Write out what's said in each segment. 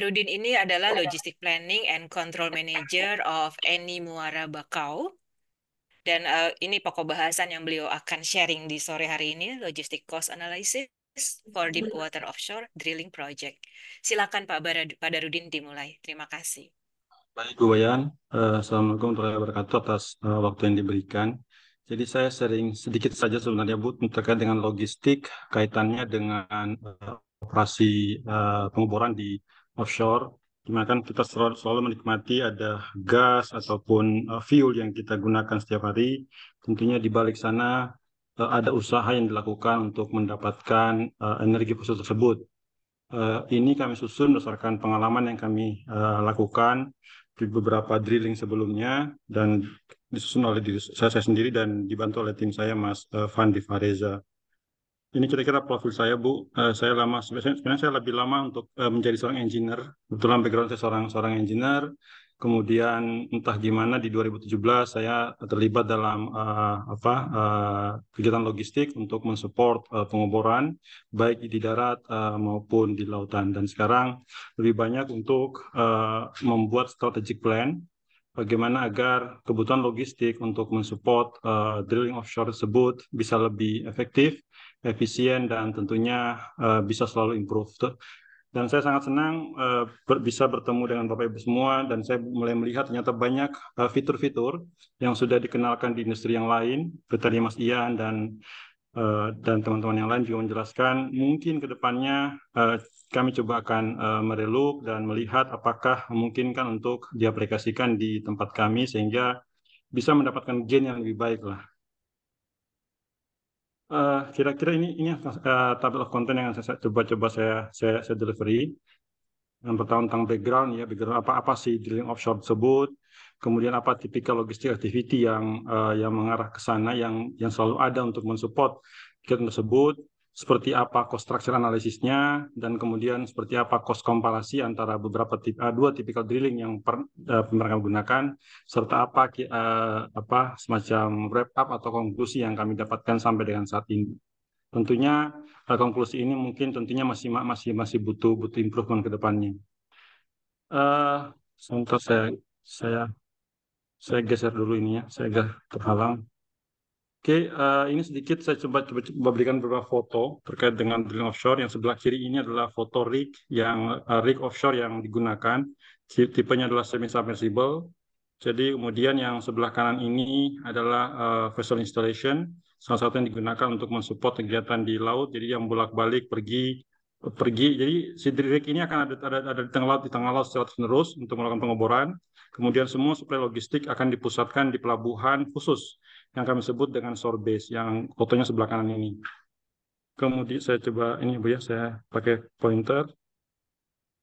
Rudin ini adalah Logistic Planning and Control Manager of Eni Muara Bakau. Dan ini pokok bahasan yang beliau akan sharing di sore hari ini, Logistic Cost Analysis for Deepwater Offshore Drilling Project. Silakan Pak Darudin dimulai. Terima kasih. Baik, Bu Bayan. Assalamualaikum warahmatullahi wabarakatuh atas waktu yang diberikan. Jadi saya sering sedikit saja sebenarnya Bu terkait dengan logistik kaitannya dengan operasi pengeboran di offshore. Dimana kan kita selalu menikmati ada gas ataupun fuel yang kita gunakan setiap hari. Tentunya di balik sana ada usaha yang dilakukan untuk mendapatkan energi fosil tersebut. Ini kami susun berdasarkan pengalaman yang kami lakukan di beberapa drilling sebelumnya dan disusun oleh diri saya sendiri dan dibantu oleh tim saya Mas Fandi Fareza. Ini kira-kira profil saya Bu. Saya lama sebenarnya saya lebih lama untuk menjadi seorang engineer. Kebetulan background saya seorang engineer. Kemudian entah gimana di 2017 saya terlibat dalam kegiatan logistik untuk mensupport pengeboran baik di darat maupun di lautan. Dan sekarang lebih banyak untuk membuat strategic plan bagaimana agar kebutuhan logistik untuk mensupport drilling offshore tersebut bisa lebih efektif, efisien, dan tentunya bisa selalu improve. Dan saya sangat senang bisa bertemu dengan Bapak Ibu semua dan saya mulai melihat ternyata banyak fitur-fitur yang sudah dikenalkan di industri yang lain, seperti tadi Mas Ian dan teman-teman yang lain juga menjelaskan mungkin ke depannya kami coba akan mereluk dan melihat apakah memungkinkan untuk diaplikasikan di tempat kami sehingga bisa mendapatkan gain yang lebih baik lah. Kira-kira ini table of content yang saya coba saya delivery. Yang pertama tentang background apa sih drilling offshore tersebut, kemudian apa tipikal logistik activity yang mengarah ke sana yang selalu ada untuk mensupport kegiatan tersebut, seperti apa cost structure analisisnya, dan kemudian seperti apa cost komparasi antara dua tipikal drilling yang mereka gunakan, serta apa semacam wrap up atau konklusi yang kami dapatkan sampai dengan saat ini. Tentunya konklusi ini mungkin tentunya masih butuh improvement ke depannya. Sebentar saya saya geser dulu ini ya, saya agak terhalang. Oke, ini sedikit saya coba berikan beberapa foto terkait dengan drilling offshore. Yang sebelah kiri ini adalah foto rig offshore yang digunakan. Tipenya adalah semi-submersible. Jadi kemudian yang sebelah kanan ini adalah vessel installation, salah satu yang digunakan untuk mensupport kegiatan di laut. Jadi yang bolak-balik pergi. Jadi si rig ini akan ada di tengah laut secara terus untuk melakukan pengeboran. Kemudian semua suplai logistik akan dipusatkan di pelabuhan khusus yang kami sebut dengan shore base, yang fotonya sebelah kanan ini. Kemudian saya coba ini Bu ya, saya pakai pointer.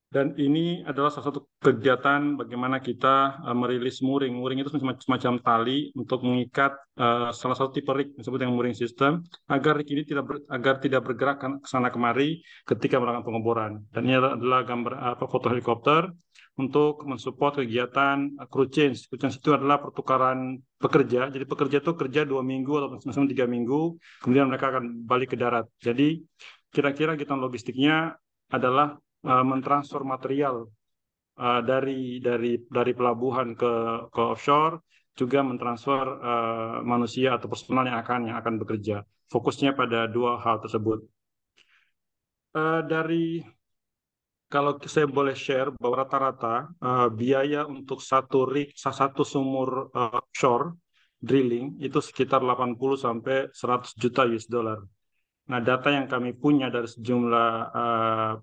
Dan ini adalah salah satu kegiatan bagaimana kita merilis mooring. Mooring itu semacam tali untuk mengikat salah satu tipe rig disebut yang mooring system agar rig ini agar tidak bergerak ke sana kemari ketika melakukan pengeboran. Dan ini adalah gambar foto helikopter untuk mensupport kegiatan crew change. Crew change itu adalah pertukaran pekerja. Jadi pekerja itu kerja 2 minggu atau maximum 3 minggu, kemudian mereka akan balik ke darat. Jadi kira-kira kegiatan logistiknya adalah mentransfer material dari pelabuhan ke offshore, juga mentransfer manusia atau personal yang akan bekerja. Fokusnya pada dua hal tersebut. Kalau saya boleh share bahwa rata-rata biaya untuk satu sumur offshore drilling itu sekitar 80 sampai 100 juta US dollar. Nah, data yang kami punya dari sejumlah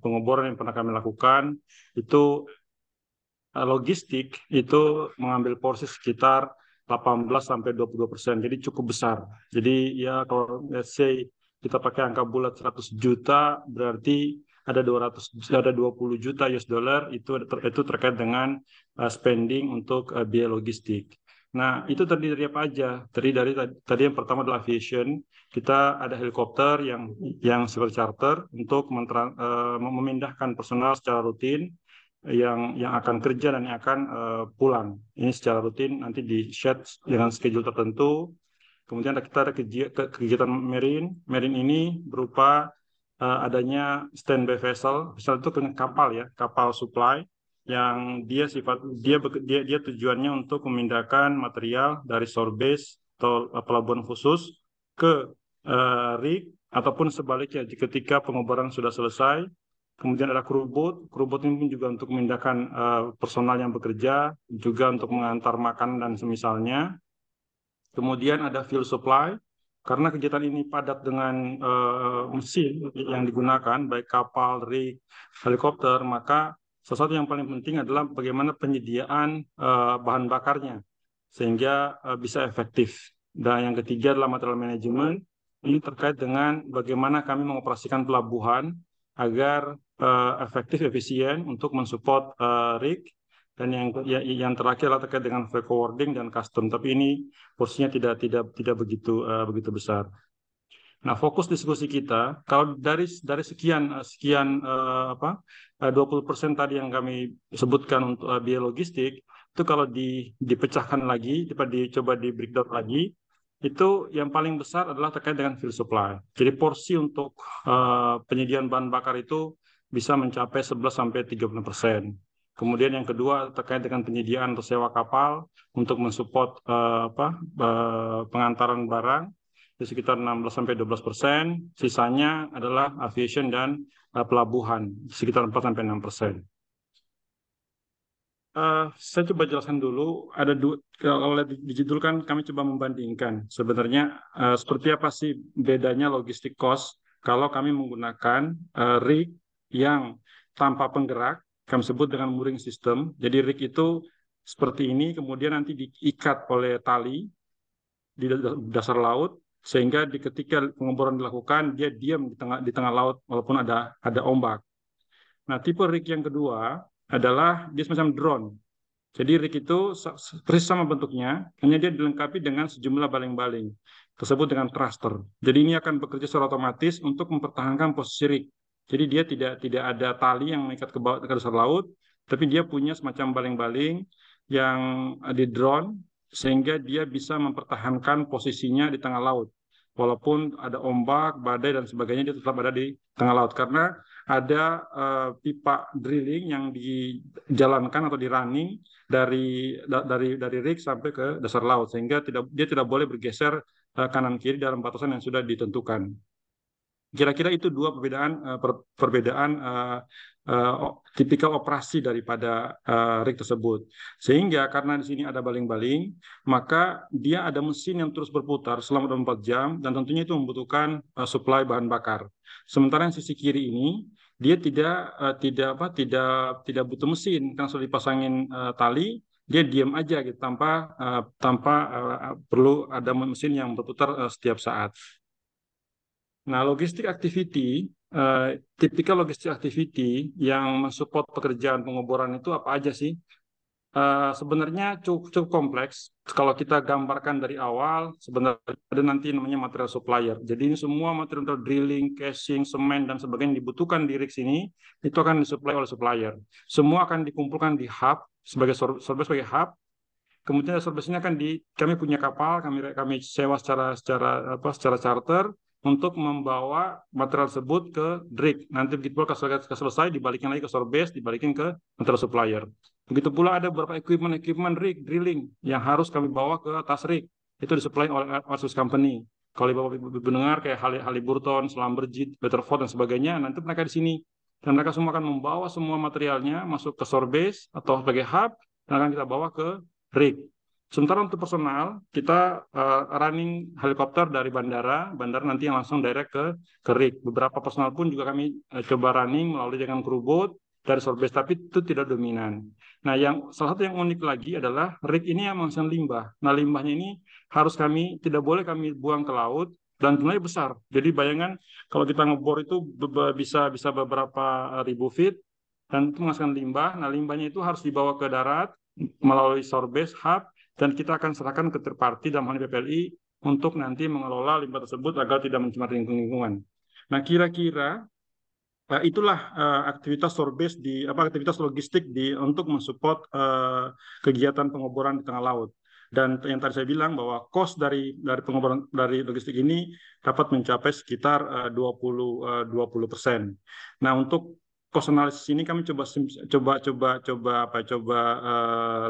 pengeboran yang pernah kami lakukan, itu logistik itu mengambil porsi sekitar 18-22%, jadi cukup besar. Jadi ya kalau let's say kita pakai angka bulat 100 juta, berarti ada 20 juta US dollar itu terkait dengan spending untuk biaya logistik. Nah, itu terdiri dari apa aja? Tadi yang pertama adalah aviation. Kita ada helikopter yang sebagai charter untuk memindahkan personal secara rutin yang akan kerja dan yang akan pulang. Ini secara rutin nanti di shed dengan schedule tertentu. Kemudian kita ada kegiatan marine. Marine ini berupa adanya standby vessel. Vessel itu kapal ya, kapal supply yang dia tujuannya untuk memindahkan material dari shore base atau pelabuhan khusus ke rig ataupun sebaliknya ketika pengeboran sudah selesai. Kemudian ada kru boat ini pun juga untuk memindahkan personal yang bekerja, juga untuk mengantar makan dan semisalnya. Kemudian ada fuel supply, karena kegiatan ini padat dengan mesin yang digunakan, baik kapal, rig, helikopter, maka sesuatu yang paling penting adalah bagaimana penyediaan bahan bakarnya, sehingga bisa efektif. Dan yang ketiga adalah material management, ini terkait dengan bagaimana kami mengoperasikan pelabuhan agar efektif, efisien untuk mensupport rig. Dan yang terakhir adalah terkait dengan freight forwarding dan custom. Tapi ini porsinya tidak begitu besar. Nah, fokus diskusi kita kalau dari sekian 20% tadi yang kami sebutkan untuk biaya logistik itu kalau dipecahkan lagi, dicoba di breakdown lagi, itu yang paling besar adalah terkait dengan fuel supply. Jadi porsi untuk penyediaan bahan bakar itu bisa mencapai 11 sampai 30%. Kemudian yang kedua terkait dengan penyediaan atau sewa kapal untuk mensupport pengantaran barang di sekitar 16 sampai 12%. Sisanya adalah aviation dan pelabuhan sekitar 4 sampai 6%. Saya coba jelaskan dulu. Ada dua, kalau di judul kan kami coba membandingkan sebenarnya seperti apa sih bedanya logistik cost kalau kami menggunakan rig yang tanpa penggerak, kami sebut dengan mooring system. Jadi rig itu seperti ini, kemudian nanti diikat oleh tali di dasar laut, sehingga ketika pengeboran dilakukan dia diam di tengah laut walaupun ada ombak. Nah, tipe rig yang kedua adalah dia semacam drone. Jadi rig itu persis sama bentuknya, hanya dia dilengkapi dengan sejumlah baling-baling tersebut dengan thruster. Jadi ini akan bekerja secara otomatis untuk mempertahankan posisi rig. Jadi dia tidak ada tali yang mengikat ke dasar laut, tapi dia punya semacam baling-baling yang di drone sehingga dia bisa mempertahankan posisinya di tengah laut. Walaupun ada ombak, badai dan sebagainya, dia tetap ada di tengah laut karena ada pipa drilling yang dijalankan atau di running dari rig sampai ke dasar laut sehingga dia tidak boleh bergeser kanan kiri dalam batasan yang sudah ditentukan. Kira-kira itu dua perbedaan tipikal operasi daripada rig tersebut. Sehingga karena di sini ada baling-baling, maka dia ada mesin yang terus berputar selama 24 jam dan tentunya itu membutuhkan suplai bahan bakar. Sementara yang sisi kiri ini dia tidak butuh mesin karena sudah dipasangin tali, dia diam aja gitu tanpa perlu ada mesin yang berputar setiap saat. Nah, logistik activity, tipikal logistik activity yang mensupport pekerjaan pengeboran itu apa aja sih? Sebenarnya cukup kompleks. Kalau kita gambarkan dari awal, sebenarnya ada nanti namanya material supplier. Jadi ini semua material drilling, casing, semen, dan sebagainya yang dibutuhkan di rig sini, itu akan disuplai oleh supplier. Semua akan dikumpulkan di hub, sebagai sebagai hub. Kemudian service ini kami punya kapal, kami sewa secara charter untuk membawa material tersebut ke rig. Nanti begitu pula selesai dibalikin lagi ke shore base, dibalikin ke material supplier. Begitu pula ada beberapa equipment rig drilling yang harus kami bawa ke atas rig. Itu disuplai oleh outsource company. Kalau Bapak mendengar kayak Halliburton, Schlumberger, Weatherford dan sebagainya, nanti mereka di sini. Dan mereka semua akan membawa semua materialnya masuk ke shore base atau sebagai hub dan akan kita bawa ke rig. Sementara untuk personal, kita running helikopter dari bandara nanti yang langsung direct ke rig. Beberapa personal pun juga kami coba running melalui dengan crew boat dari shore base, tapi itu tidak dominan. Nah, salah satu yang unik lagi adalah rig ini yang menghasilkan limbah. Nah, limbahnya ini tidak boleh kami buang ke laut dan jumlahnya besar. Jadi bayangkan kalau kita ngebor itu bisa beberapa ribu feet dan itu menghasilkan limbah. Nah, limbahnya itu harus dibawa ke darat melalui shore base hub dan kita akan serahkan ke third party dalam hal ini PPLI untuk nanti mengelola limbah tersebut agar tidak mencemari lingkungan. Nah, kira-kira itulah aktivitas shore base aktivitas logistik untuk mensupport kegiatan pengeboran di tengah laut. Dan yang tadi saya bilang bahwa cost dari pengeboran dari logistik ini dapat mencapai sekitar 20%. Nah, untuk cost analysis ini kami coba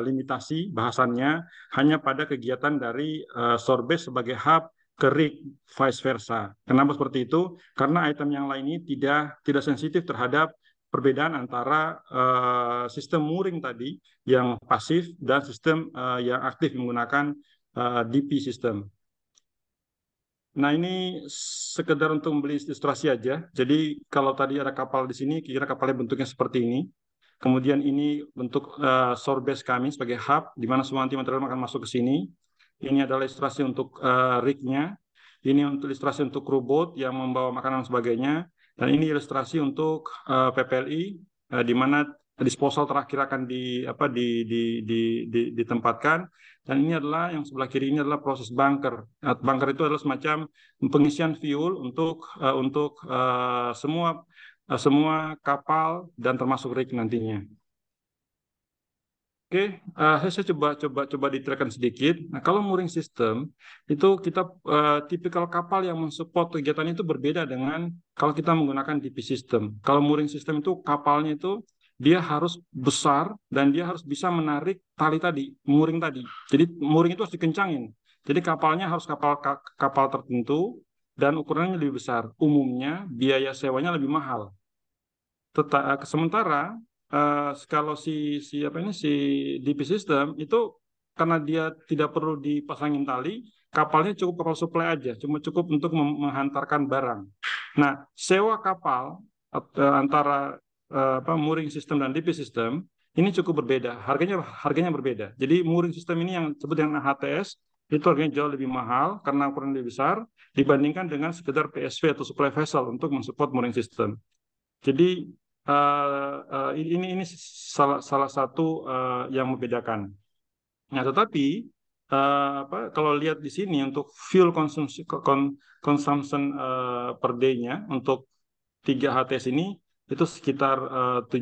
limitasi bahasannya hanya pada kegiatan dari Sorbes sebagai hub ke rig, vice versa. Kenapa seperti itu? Karena item yang lain ini tidak sensitif terhadap perbedaan antara sistem mooring tadi yang pasif dan sistem yang aktif menggunakan DP system. Nah, ini sekedar untuk membeli ilustrasi aja. Jadi kalau tadi ada kapal di sini, kira kapalnya bentuknya seperti ini. Kemudian ini bentuk sorbes kami sebagai hub, di mana semua anti material akan masuk ke sini. Ini adalah ilustrasi untuk rig-nya. Ini untuk ilustrasi untuk kru boat yang membawa makanan dan sebagainya. Dan ini ilustrasi untuk PPLI, di mana disposal terakhir akan ditempatkan. Dan ini adalah yang sebelah kiri ini adalah proses bunker. Bunker itu adalah semacam pengisian fuel untuk semua kapal dan termasuk rig nantinya. Oke, saya coba detailkan sedikit. Nah, kalau mooring system itu kita tipikal kapal yang mensupport kegiatan itu berbeda dengan kalau kita menggunakan DP system. Kalau mooring system itu kapalnya itu dia harus besar dan dia harus bisa menarik tali tadi, mooring tadi. Jadi mooring itu harus dikencangin. Jadi kapalnya harus kapal tertentu dan ukurannya lebih besar. Umumnya biaya sewanya lebih mahal. Sementara kalau si DP system itu karena dia tidak perlu dipasangin tali, kapalnya cukup kapal supply aja, cuma cukup untuk menghantarkan barang. Nah, sewa kapal antara mooring system dan DP system ini cukup berbeda, harganya berbeda. Jadi mooring system ini yang disebut dengan HTS itu harganya jauh lebih mahal karena ukuran lebih besar dibandingkan dengan sekedar PSV atau supply vessel untuk mensupport mooring system. Jadi ini salah satu yang membedakan. Nah, tetapi kalau lihat di sini untuk fuel consumption per day-nya untuk 3 HTS ini itu sekitar 7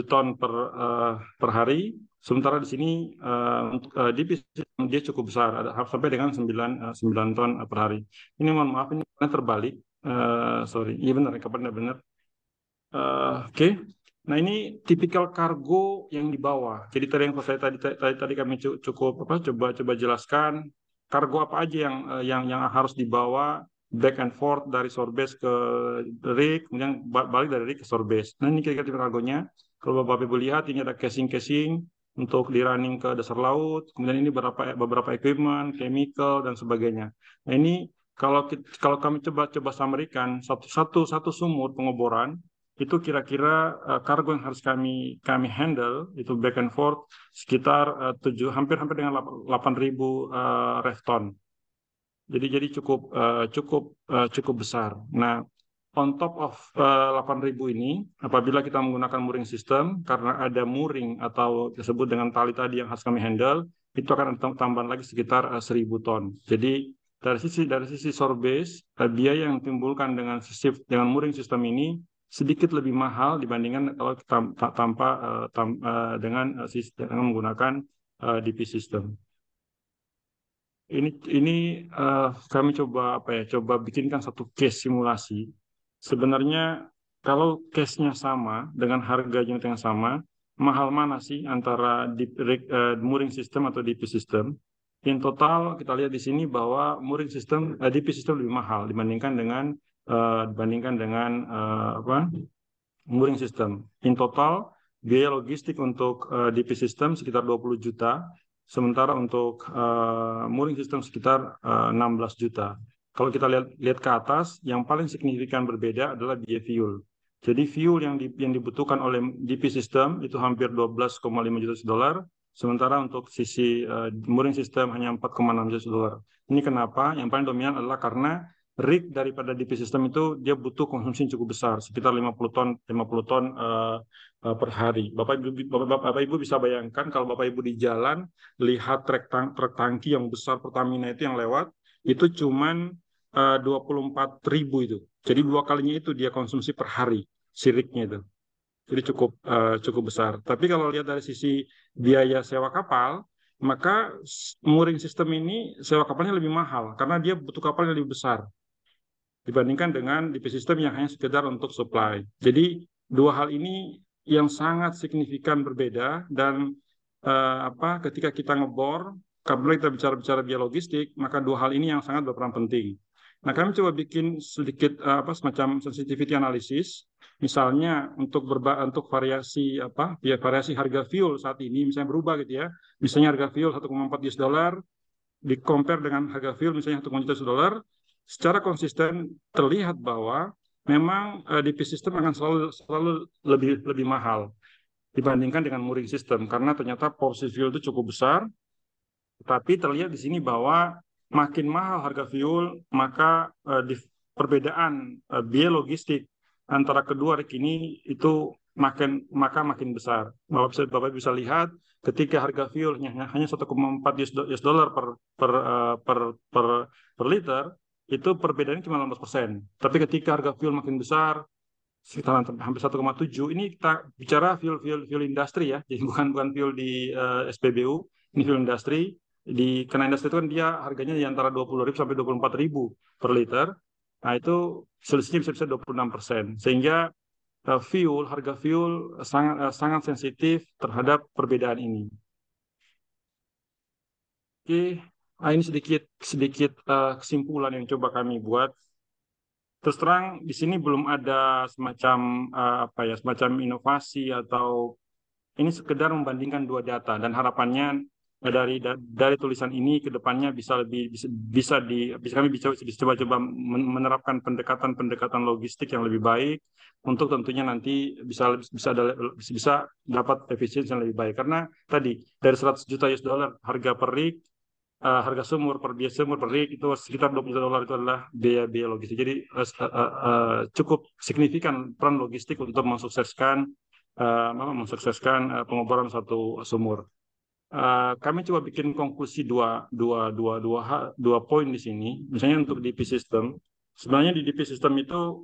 ton per hari. Sementara di sini untuk DP dia cukup besar, ada sampai dengan 9 ton per hari. Ini mohon maaf ini terbalik. Sorry, iya benar, kapan benar. Oke. Nah, ini tipikal kargo yang dibawa. Jadi tadi yang saya tadi kami coba jelaskan kargo apa aja yang harus dibawa back and forth dari Sorbes ke rig, kemudian balik dari rig ke Sorbes. Nah, ini kira-kira tipikal kargonya. Kalau Bapak Ibu lihat ini ada casing untuk di running ke dasar laut. Kemudian ini beberapa equipment, chemical dan sebagainya. Nah, ini kalau kami coba samarikan satu sumur pengeboran itu kira-kira kargo yang harus kami handle itu back and forth sekitar hampir dengan 8.000 ton. Jadi cukup besar. Nah, on top of 8.000 ini, apabila kita menggunakan mooring system, karena ada mooring atau disebut dengan tali tadi yang harus kami handle, itu akan tambahan lagi sekitar 1.000 ton. Jadi dari sisi Sorbes, biaya yang ditimbulkan dengan mooring system ini sedikit lebih mahal dibandingkan kalau dengan menggunakan DP system. Ini kami coba bikinkan satu case simulasi. Sebenarnya kalau case-nya sama dengan harga unit yang sama, mahal mana sih antara mooring system atau DP system? In total kita lihat di sini bahwa DP system lebih mahal dibandingkan dengan mooring system. In total biaya logistik untuk DP system sekitar 20 juta. Sementara untuk mooring system sekitar 16 juta. Kalau kita lihat ke atas, yang paling signifikan berbeda adalah biaya fuel. Jadi fuel yang dibutuhkan oleh DP system itu hampir 12,5 juta dolar, sementara untuk sisi mooring system hanya 4,6 juta dolar. Ini kenapa? Yang paling dominan adalah karena rig daripada DP system itu dia butuh konsumsi cukup besar, sekitar 50 ton per hari. Bapak Ibu bisa bayangkan kalau Bapak Ibu di jalan lihat truk tangki yang besar Pertamina itu yang lewat, itu cuman 24.000 itu. Jadi 2 kalinya itu dia konsumsi per hari, si rignya itu. jadi cukup besar. Tapi kalau lihat dari sisi biaya sewa kapal, maka mooring system ini sewa kapalnya lebih mahal karena dia butuh kapal yang lebih besar dibandingkan dengan DP system yang hanya sekedar untuk supply. Jadi dua hal ini yang sangat signifikan berbeda dan ketika kita ngebor, kalau kita bicara biaya logistik, maka dua hal ini yang sangat berperan penting. Nah, kami coba bikin sedikit semacam sensitivity analysis, misalnya untuk variasi ya variasi harga fuel saat ini misalnya berubah gitu ya. Misalnya harga fuel 1,4 US dollar di compare dengan harga fuel misalnya 1,1 juta dolar, secara konsisten terlihat bahwa memang DP system akan selalu lebih lebih mahal dibandingkan dengan mooring system karena ternyata porsi fuel itu cukup besar, tapi terlihat di sini bahwa makin mahal harga fuel, maka di perbedaan biaya logistik antara kedua rig ini itu makin besar. Bapak bisa lihat ketika harga fuel hanya 1,4 US dollar per liter, itu perbedaannya cuma 18%. Tapi ketika harga fuel makin besar, sekitar hampir 1,7. Ini kita bicara fuel industri ya, jadi bukan fuel di SPBU, ini fuel industri. Karena industri itu kan dia harganya di antara 20.000 sampai 24.000 per liter. Nah itu selisihnya bisa 26%. Sehingga harga fuel sangat sensitif terhadap perbedaan ini. Oke, ini sedikit kesimpulan yang coba kami buat. Terus terang di sini belum ada semacam inovasi atau ini sekedar membandingkan dua data dan harapannya dari tulisan ini ke depannya bisa lebih bisa kami bisa coba-coba menerapkan pendekatan logistik yang lebih baik untuk tentunya nanti bisa dapat efisiensi yang lebih baik karena tadi dari 100 juta US dollar harga per rig, harga biaya sumur per rig itu sekitar 20 juta dolar itu adalah biaya logistik. Jadi cukup signifikan peran logistik untuk pengeboran satu sumur. Kami coba bikin konklusi dua poin di sini. Misalnya untuk DP system, sebenarnya di DP system itu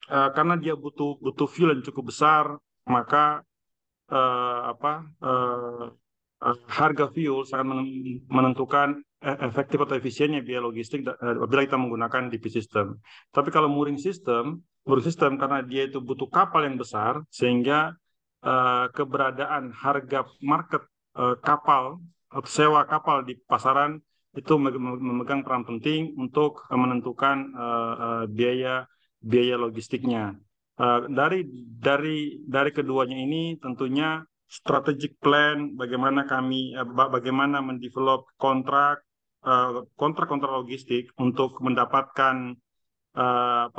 karena dia butuh fuel yang cukup besar, maka eh, apa harga fuel sangat menentukan efektif atau efisiennya biaya logistik apabila kita menggunakan DP system. Tapi kalau mooring system karena dia itu butuh kapal yang besar sehingga keberadaan harga market kapal sewa kapal di pasaran itu memegang peran penting untuk menentukan biaya biaya logistiknya. Dari keduanya ini tentunya strategic plan bagaimana mendevelop kontrak logistik untuk mendapatkan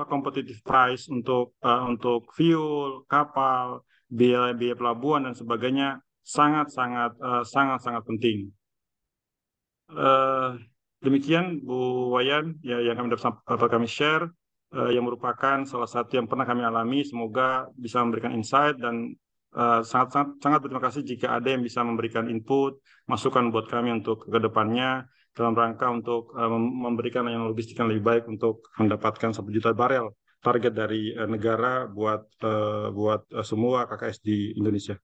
competitive price untuk fuel kapal biaya biaya pelabuhan dan sebagainya sangat penting. Eh, Demikian Bu Wayan ya yang dapat kami share yang merupakan salah satu yang pernah kami alami. Semoga bisa memberikan insight dan sangat berterima kasih jika ada yang bisa memberikan input, masukan buat kami untuk ke depannya dalam rangka untuk memberikan layanan logistik yang lebih baik untuk mendapatkan 1 juta barel target dari negara buat semua KKS di Indonesia.